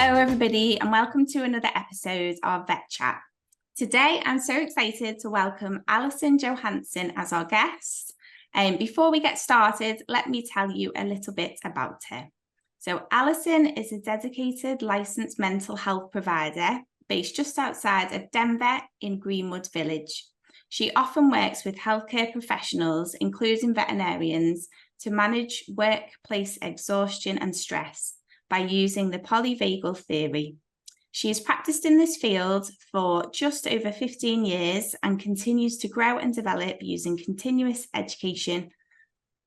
Hello, everybody, and welcome to another episode of Vet Chat. Today, I'm so excited to welcome Allison Johanson as our guest. Before we get started, let me tell you a little bit about her. So Allison is a dedicated licensed mental health provider based just outside of Denver in Greenwood Village. She often works with healthcare professionals, including veterinarians, to manage workplace exhaustion and stress by using the polyvagal theory. She has practiced in this field for just over 15 years and continues to grow and develop using continuous education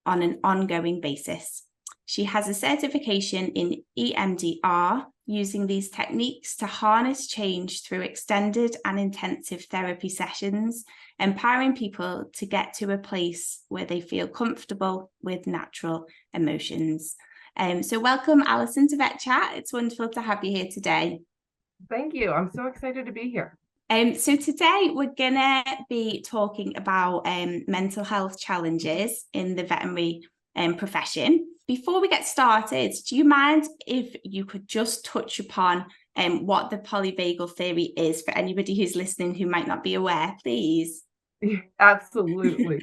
on an ongoing basis. She has a certification in EMDR, using these techniques to harness change through extended and intensive therapy sessions, empowering people to get to a place where they feel comfortable with natural emotions. So welcome, Allison, to Vet Chat. It's wonderful to have you here today. Thank you. I'm so excited to be here. So today we're going to be talking about mental health challenges in the veterinary profession. Before we get started, do you mind if you could just touch upon what the polyvagal theory is for anybody who's listening who might not be aware, please? Absolutely.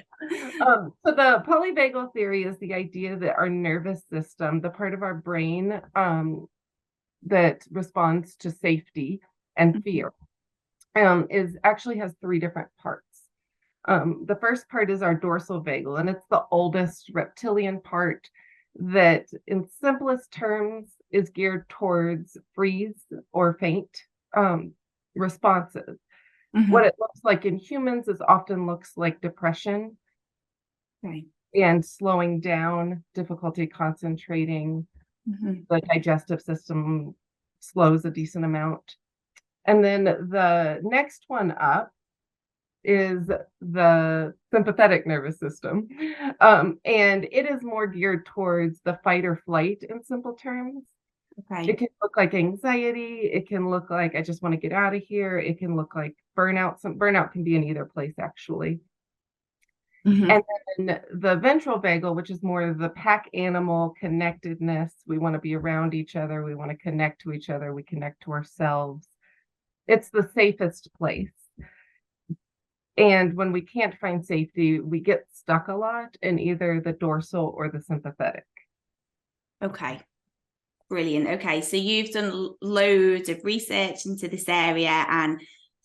So the polyvagal theory is the idea that our nervous system, the part of our brain that responds to safety and fear, actually has three different parts. The first part is our dorsal vagal, and it's the oldest reptilian part that, in simplest terms, is geared towards freeze or faint responses. Mm-hmm. What it looks like in humans is often looks like depression, right, and slowing down, difficulty concentrating. Mm-hmm. The digestive system slows a decent amount. And then the next one up is the sympathetic nervous system. And it is more geared towards the fight or flight in simple terms. Okay. It can look like anxiety. It can look like, I just want to get out of here. It can look like burnout. Some burnout can be in either place, actually. Mm-hmm. And then the ventral vagal, which is more of the pack animal connectedness. We want to be around each other. We want to connect to each other. We connect to ourselves. It's the safest place. And when we can't find safety, we get stuck a lot in either the dorsal or the sympathetic. Okay. Brilliant. Okay. So you've done loads of research into this area, and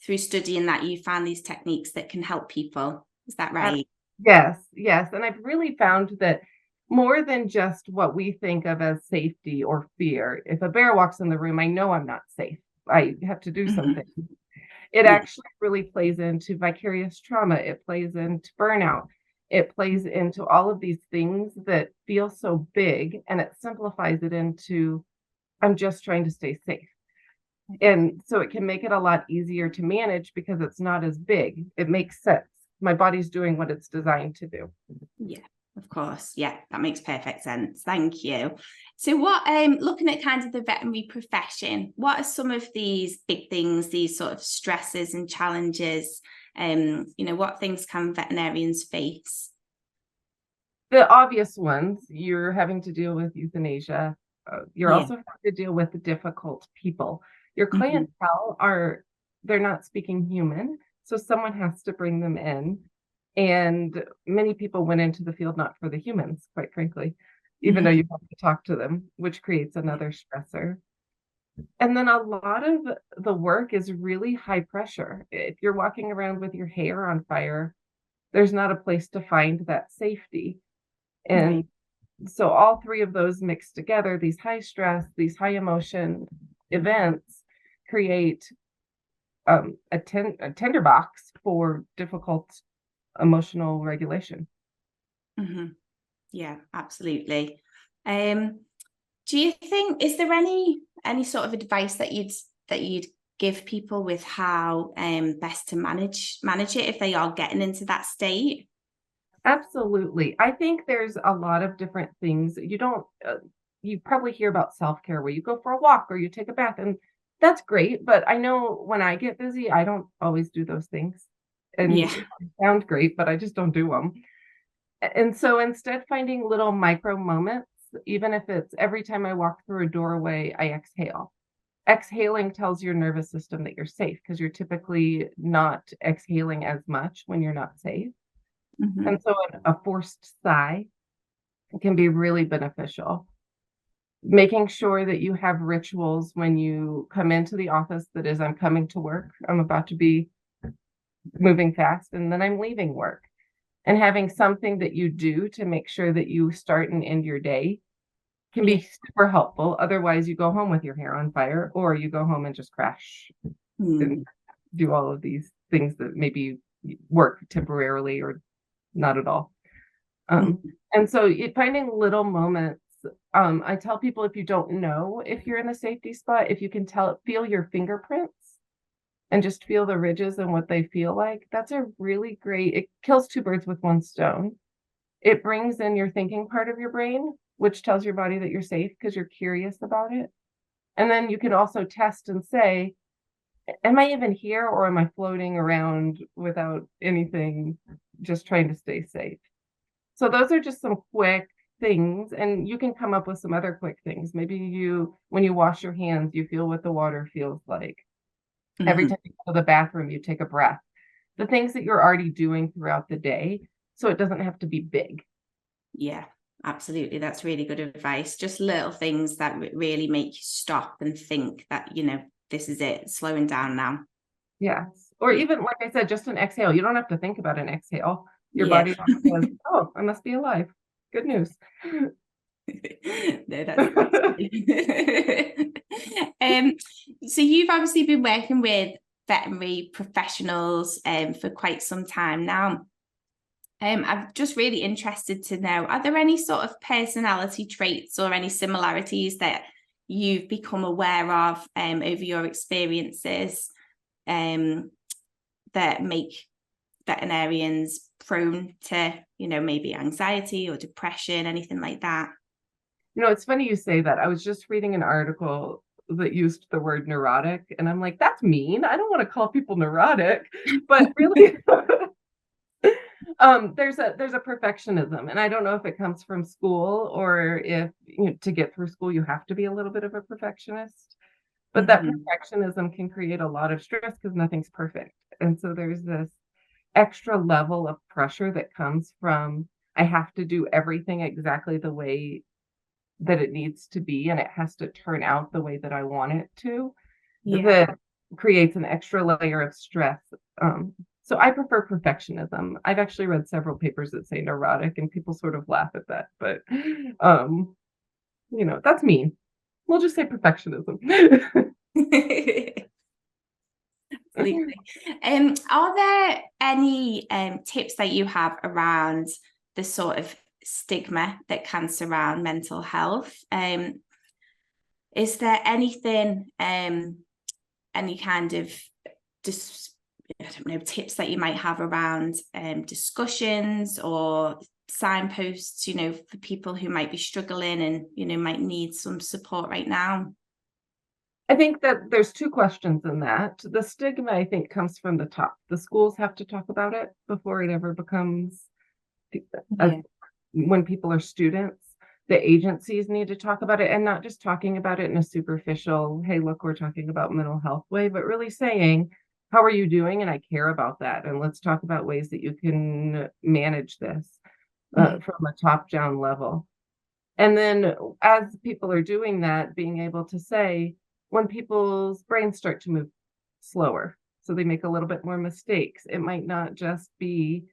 through studying that, you found these techniques that can help people. Is that right? Yes. And I've really found that more than just what we think of as safety or fear, if a bear walks in the room, I know I'm not safe. I have to do something. It actually really plays into vicarious trauma. It plays into burnout. It plays into all of these things that feel so big, and it simplifies it into, I'm just trying to stay safe. And so it can make it a lot easier to manage because it's not as big. It makes sense. My body's doing what it's designed to do. Yeah, of course. Yeah, that makes perfect sense. Thank you. So what, looking at kind of the veterinary profession, what are some of these big things, these sort of stresses and challenges? What things can veterinarians face? The obvious ones, you're having to deal with euthanasia. You're also having to deal with difficult people. Your clientele they're not speaking human, so someone has to bring them in. And many people went into the field not for the humans, quite frankly, even though you have to talk to them, which creates another stressor. And then a lot of the work is really high pressure. If you're walking around with your hair on fire, there's not a place to find that safety. And so all three of those mixed together, these high stress, these high emotion events, create a tinderbox for difficult emotional regulation. Mm-hmm. Yeah, absolutely. Do you think, is there any sort of advice that you'd give people with how best to manage it if they are getting into that state? Absolutely. I think there's a lot of different things. You probably hear about self-care where you go for a walk or you take a bath, and that's great. But I know when I get busy, I don't always do those things. And they sound great, but I just don't do them. And so instead, finding little micro moments, even if it's every time I walk through a doorway, I exhale. exhaling tells your nervous system that you're safe because you're typically not exhaling as much when you're not safe. And so a forced sigh can be really beneficial. Making sure that you have rituals when you come into the office that is, I'm coming to work, I'm about to be moving fast, and then I'm leaving work. And having something that you do to make sure that you start and end your day can be super helpful. Otherwise, you go home with your hair on fire, or you go home and just crash and do all of these things that maybe work temporarily or not at all. And so finding little moments. I tell people, if you don't know if you're in a safety spot, if you can feel your fingerprints and just feel the ridges and what they feel like, that's a really great, it kills two birds with one stone. It brings in your thinking part of your brain, which tells your body that you're safe because you're curious about it. And then you can also test and say, am I even here, or am I floating around without anything, just trying to stay safe? So those are just some quick things, and you can come up with some other quick things. Maybe when you wash your hands, you feel what the water feels like. Every time you go to the bathroom, you take a breath. The things that you're already doing throughout the day, so it doesn't have to be big. Yeah, absolutely. That's really good advice. Just little things that really make you stop and think that, this is it, slowing down now. Yes. Or even, like I said, just an exhale. You don't have to think about an exhale. Your body says, oh, I must be alive. Good news. No, that's so you've obviously been working with veterinary professionals for quite some time now. I'm just really interested to know, are there any sort of personality traits or any similarities that you've become aware of over your experiences that make veterinarians prone to, maybe anxiety or depression, anything like that? It's funny you say that. I was just reading an article that used the word neurotic, and I'm like, that's mean. I don't want to call people neurotic, but really, there's a perfectionism, and I don't know if it comes from school or if to get through school you have to be a little bit of a perfectionist. But that perfectionism can create a lot of stress because nothing's perfect, and so there's this extra level of pressure that comes from, I have to do everything exactly the way that it needs to be, and it has to turn out the way that I want it to. That creates an extra layer of stress. So I prefer perfectionism. I've actually read several papers that say neurotic, and people sort of laugh at that, but that's mean. We'll just say perfectionism. Absolutely. Are there any tips that you have around the sort of stigma that can surround mental health? Is there anything, any kind of tips that you might have around discussions or signposts, for people who might be struggling and, might need some support right now? I think that there's two questions in that. The stigma, I think, comes from the top. The schools have to talk about it before it ever becomes, when people are students. The agencies need to talk about it, and not just talking about it in a superficial, hey, look, we're talking about mental health way, but really saying, how are you doing? And I care about that. And let's talk about ways that you can manage this from a top-down level. And then as people are doing that, being able to say, when people's brains start to move slower, so they make a little bit more mistakes, it might not just be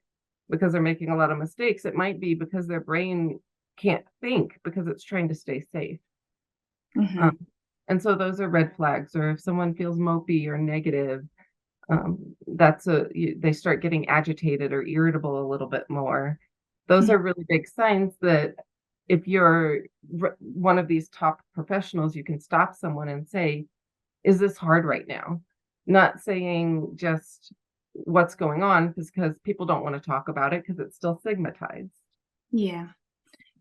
because they're making a lot of mistakes. It might be because their brain can't think because it's trying to stay safe. And so those are red flags. Or if someone feels mopey or negative, they start getting agitated or irritable a little bit more. Those are really big signs that if you're one of these top professionals, you can stop someone and say, is this hard right now? Not saying just what's going on, because people don't want to talk about it because it's still stigmatized. Yeah.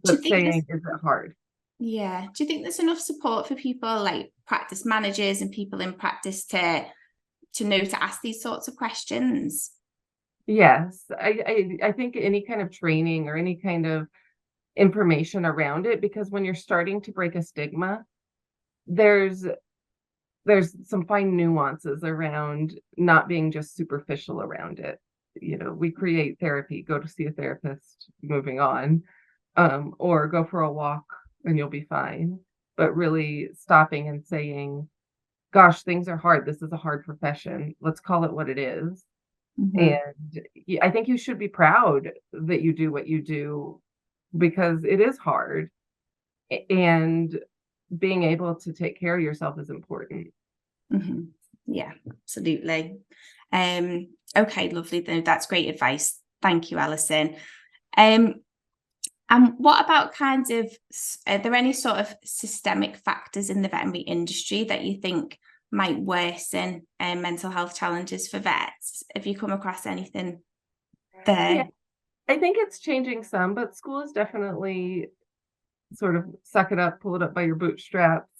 But saying, is it hard? Yeah. Do you think there's enough support for people like practice managers and people in practice to know to ask these sorts of questions? Yes. I think any kind of training or any kind of information around it, because when you're starting to break a stigma, there's there's some fine nuances around not being just superficial around it. We create therapy, go to see a therapist, moving on, or go for a walk and you'll be fine. But really stopping and saying, gosh, things are hard. This is a hard profession. Let's call it what it is. Mhm. And I think you should be proud that you do what you do because it is hard. And being able to take care of yourself is important. Mhm. Yeah, absolutely. Okay, lovely. That's great advice. Thank you, Alison. And what about are there any sort of systemic factors in the veterinary industry that you think might worsen mental health challenges for vets? Have you come across anything Yeah, there? I think it's changing some, but school is definitely sort of suck it up, pull it up by your bootstraps,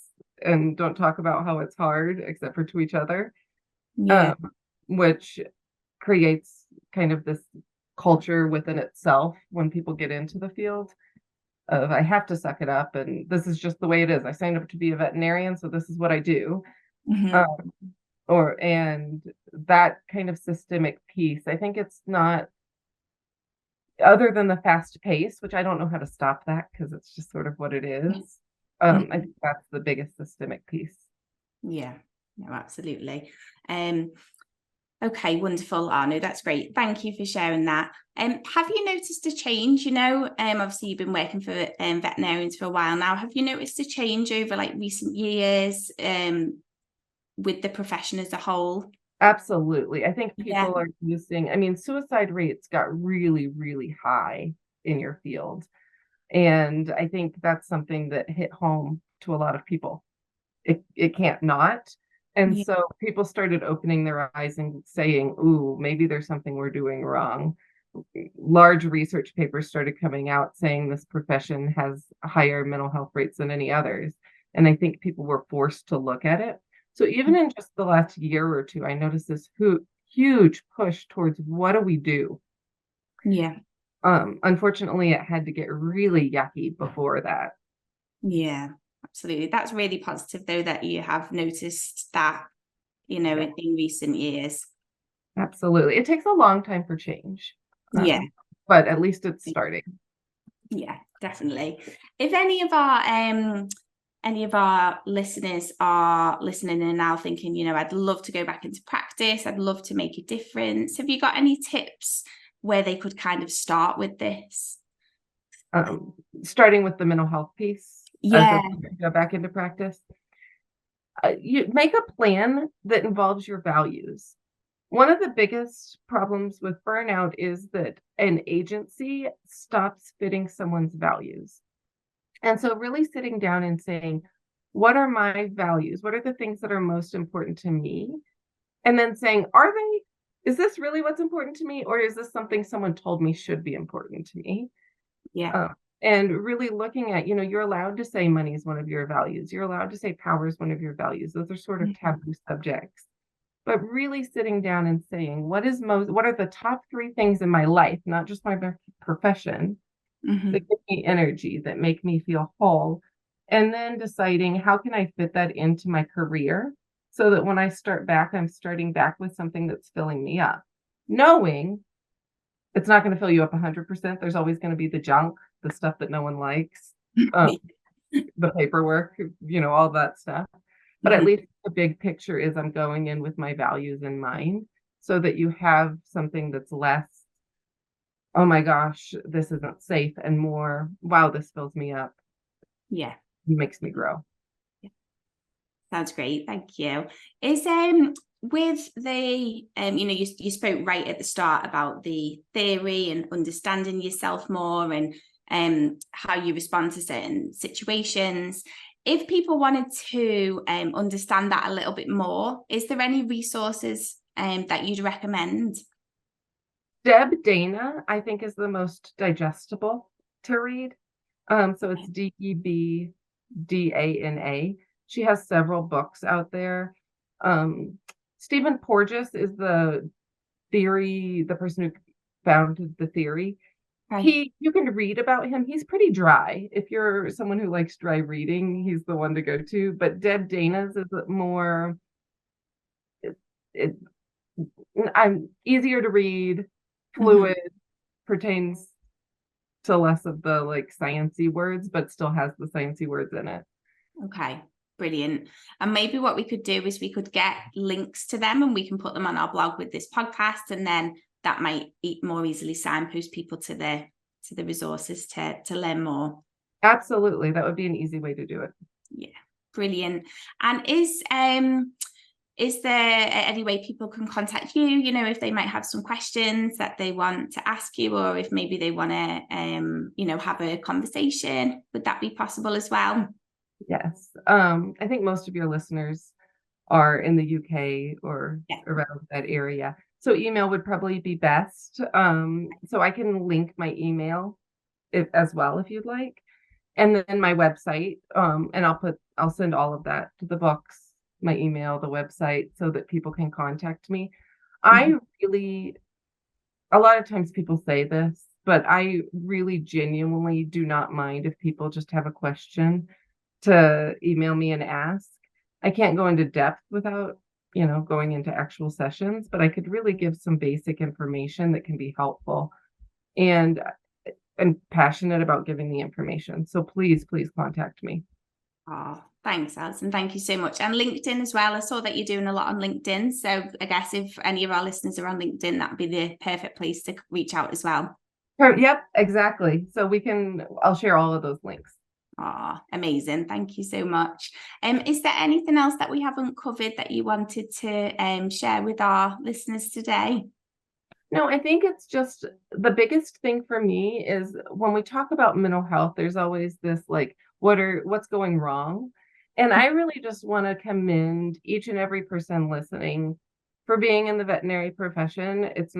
and don't talk about how it's hard, except for to each other, Yeah. um, which creates kind of this culture within itself when people get into the field of I have to suck it up, and this is just the way it is. I signed up to be a veterinarian, so this is what I do. Mhm. Um, and that kind of systemic piece, I think it's not other than the fast pace, which I don't know how to stop that because it's just sort of what it is. I Mhm. think that's the biggest systemic piece. Yeah, no, absolutely. Um, okay, wonderful. No, that's great. Thank you for sharing that. Have you noticed a change? Obviously you've been working for veterinarians for a while now. Have you noticed a change over like recent years with the profession as a whole? Absolutely. I think Yeah. people are using, suicide rates got really, really high in your field. And I think that's something that hit home to a lot of people. It can't not. And Yeah. so people started opening their eyes and saying, ooh, maybe there's something we're doing wrong. Large research papers started coming out saying this profession has higher mental health rates than any others. And I think people were forced to look at it. So even in just the last year or two, I noticed this huge push towards what do we do? Yeah. Unfortunately, it had to get really yucky before that. Yeah, absolutely. That's really positive though that you have noticed that, Yeah, in recent years. absolutely. It takes a long time for change, Yeah. but at least it's starting. Yeah, definitely. If any of our listeners are listening and now thinking, I'd love to go back into practice, I'd love to make a difference. Have you got any tips where they could kind of start with this? Um, Starting with the mental health piece as Yeah. they go back into practice. You make a plan that involves your values. One of the biggest problems with burnout is that an agency stops fitting someone's values. And so, really sitting down and saying, what are my values? What are the things that are most important to me? And then saying, is this really what's important to me? Or is this something someone told me should be important to me? Yeah. Uh, and really looking at, you're allowed to say money is one of your values. You're allowed to say power is one of your values. Those are sort of Mhm. taboo subjects. But really sitting down and saying, what are the top three things in my life, not just my profession, that Mhm. give me energy, that make me feel whole? And then deciding how can I fit that into my career so that when I start back, I'm starting back with something that's filling me up. Knowing it's not going to fill you up 100%. There's always going to be the junk, the stuff that no one likes, um, the paperwork, all that stuff. But at Mhm. least the big picture is I'm going in with my values in mind so that you have something that's less, oh my gosh, this isn't safe, and more, wow, this fills me up, Yeah. makes me grow. Sounds great. Thank you. Is with the you spoke right at the start about the theory and understanding yourself more and how you respond to certain situations. If people wanted to understand that a little bit more, is there any resources that you'd recommend? Deb Dana, I think, is the most digestible to read. So it's Debdana. She has several books out there. Um, Stephen Porges is the person who founded the theory. You can read about him. He's pretty dry. If you're someone who likes dry reading, he's the one to go to. But Deb Dana's is more, I'm easier to read, fluid, pertains to less of the like sciencey words, but still has the sciencey words in it. Okay, brilliant. And maybe what we could do is we could get links to them and we can put them on our blog with this podcast, and then that might more easily signpost people to the resources to learn more. Absolutely, that would be an easy way to do it. Yeah, brilliant. And is there any way people can contact you, you know, if they might have some questions that they want to ask you, or if maybe they want to, you know, have a conversation? Would that be possible as well? Yes. I think most of your listeners are in the UK or around that area. So email would probably be best. So I can link my email as well if you'd like. And then my website. And I'll send all of that to the books, my email, the website, so that people can contact me. A lot of times people say this, but I really genuinely do not mind if people just have a question to email me and ask. I can't go into depth without, you know, going into actual sessions, but I could really give some basic information that can be helpful. And I'm passionate about giving the information. So please contact me. Oh, thanks, Allison. Thank you so much. And LinkedIn as well. I saw that you're doing a lot on LinkedIn. So I guess if any of our listeners are on LinkedIn, that'd be the perfect place to reach out as well. Yep, exactly. So I'll share all of those links. Oh, amazing. Thank you so much. Is there anything else that we haven't covered that you wanted to share with our listeners today? No, I think it's just the biggest thing for me is when we talk about mental health, there's always this like, what's going wrong? And I really just want to commend each and every person listening for being in the veterinary profession. It's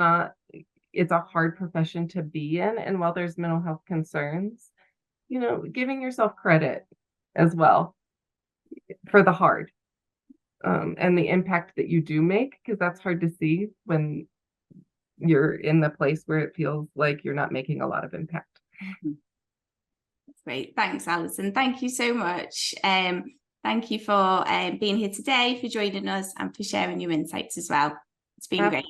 a hard profession to be in. And while there's mental health concerns, you know, giving yourself credit as well for the hard and the impact that you do make, because that's hard to see when you're in the place where it feels like you're not making a lot of impact. That's great. Thanks, Allison. Thank you so much. Thank you for being here today, for joining us, and for sharing your insights as well. It's been great.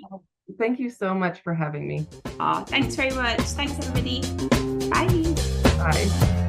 Thank you so much for having me. Oh, thanks very much. Thanks, everybody. Bye. Bye.